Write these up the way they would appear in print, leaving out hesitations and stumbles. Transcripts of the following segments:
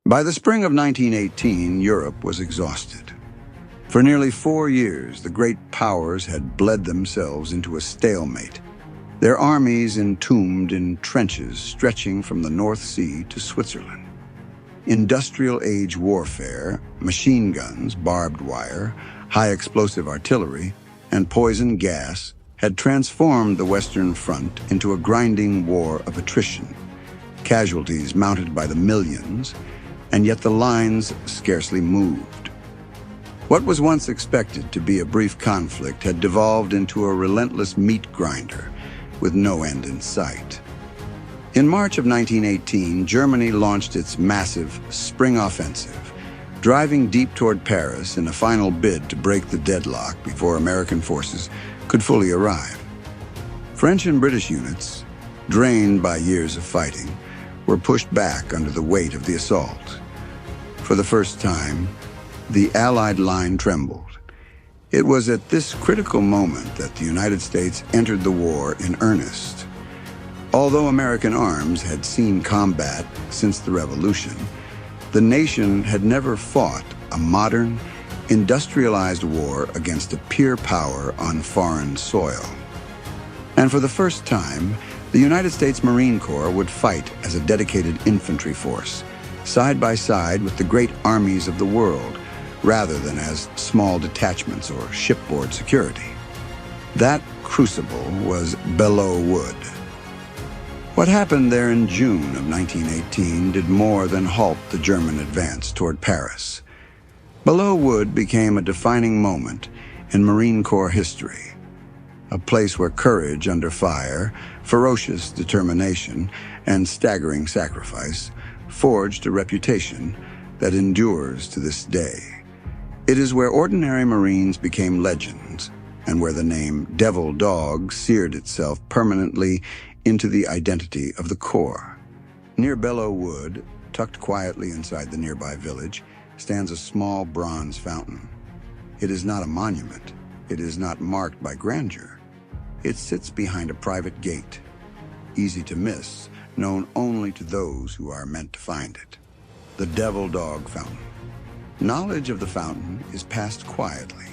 By the spring of 1918, Europe was exhausted. For nearly 4 years, the great powers had bled themselves into a stalemate, their armies entombed in trenches stretching from the North Sea to Switzerland. Industrial age warfare, machine guns, barbed wire, high-explosive artillery, and poison gas had transformed the Western Front into a grinding war of attrition, casualties mounted by the millions, and yet the lines scarcely moved. What was once expected to be a brief conflict had devolved into a relentless meat grinder with no end in sight. In March of 1918, Germany launched its massive spring offensive, driving deep toward Paris in a final bid to break the deadlock before American forces could fully arrive. French and British units, drained by years of fighting, were pushed back under the weight of the assault. For the first time, the Allied line trembled. It was at this critical moment that the United States entered the war in earnest. Although American arms had seen combat since the Revolution, the nation had never fought a modern, industrialized war against a peer power on foreign soil. And for the first time, the United States Marine Corps would fight as a dedicated infantry force, side by side with the great armies of the world, rather than as small detachments or shipboard security. That crucible was Belleau Wood. What happened there in June of 1918 did more than halt the German advance toward Paris. Belleau Wood became a defining moment in Marine Corps history, a place where courage under fire, ferocious determination, and staggering sacrifice forged a reputation that endures to this day. It is where ordinary Marines became legends, and where the name Devil Dog seared itself permanently into the identity of the Corps. Near Belleau Wood, tucked quietly inside the nearby village, stands a small bronze fountain. It is not a monument. It is not marked by grandeur. It sits behind a private gate, easy to miss, known only to those who are meant to find it. The Devil Dog Fountain. Knowledge of the fountain is passed quietly.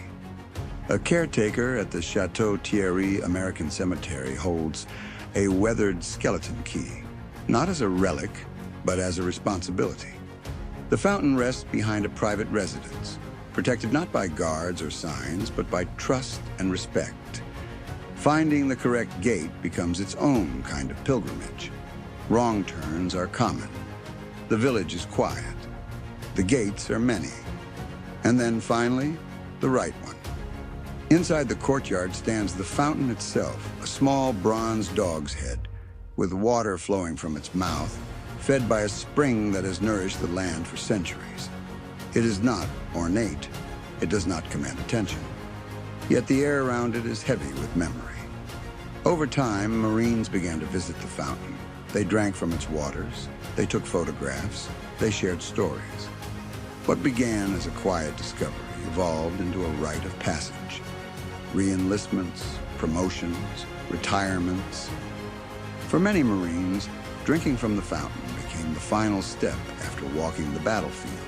A caretaker at the Chateau Thierry American Cemetery holds a weathered skeleton key, not as a relic, but as a responsibility. The fountain rests behind a private residence, protected not by guards or signs, but by trust and respect. Finding the correct gate becomes its own kind of pilgrimage. Wrong turns are common. The village is quiet. The gates are many. And then finally, the right one. Inside the courtyard stands the fountain itself, a small bronze dog's head, with water flowing from its mouth, fed by a spring that has nourished the land for centuries. It is not ornate. It does not command attention. Yet the air around it is heavy with memory. Over time, Marines began to visit the fountain. They drank from its waters. They took photographs. They shared stories. What began as a quiet discovery evolved into a rite of passage. Re-enlistments, promotions, retirements. For many Marines, drinking from the fountain became the final step after walking the battlefield,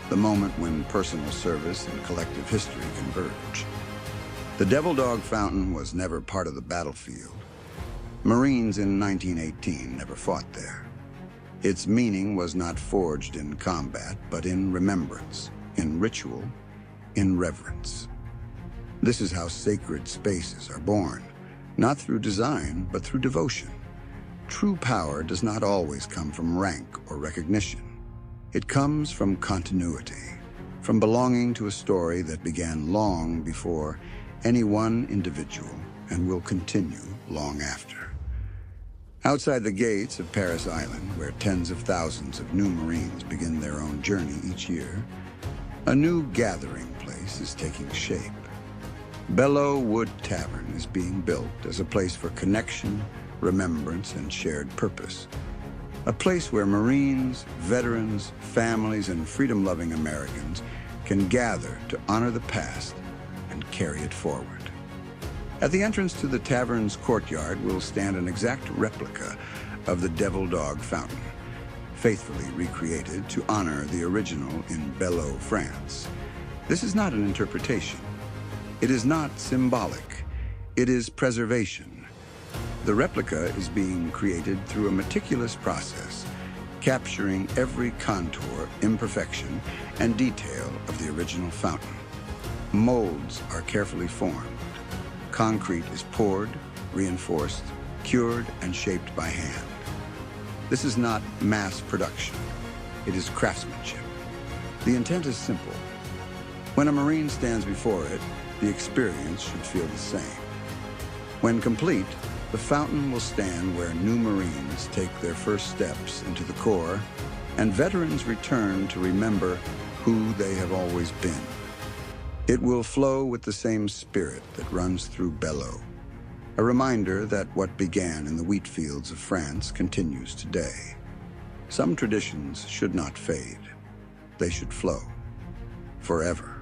the moment when personal service and collective history converge. The Devil Dog Fountain was never part of the battlefield. Marines in 1918 never fought there. Its meaning was not forged in combat, but in remembrance, in ritual, in reverence. This is how sacred spaces are born, not through design, but through devotion. True power does not always come from rank or recognition. It comes from continuity, from belonging to a story that began long before any one individual and will continue long after. Outside the gates of Paris Island, where tens of thousands of new Marines begin their own journey each year, a new gathering place is taking shape. Belleau Wood Tavern is being built as a place for connection, remembrance, and shared purpose. A place where Marines, veterans, families, and freedom-loving Americans can gather to honor the past and carry it forward. At the entrance to the tavern's courtyard will stand an exact replica of the Devil Dog Fountain, faithfully recreated to honor the original in Belleau, France. This is not an interpretation. It is not symbolic. It is preservation. The replica is being created through a meticulous process, capturing every contour, imperfection, and detail of the original fountain. Molds are carefully formed. Concrete is poured, reinforced, cured, and shaped by hand. This is not mass production. It is craftsmanship. The intent is simple. When a Marine stands before it, the experience should feel the same. When complete, the fountain will stand where new Marines take their first steps into the Corps, and veterans return to remember who they have always been. It will flow with the same spirit that runs through Belleau, a reminder that what began in the wheat fields of France continues today. Some traditions should not fade. They should flow forever.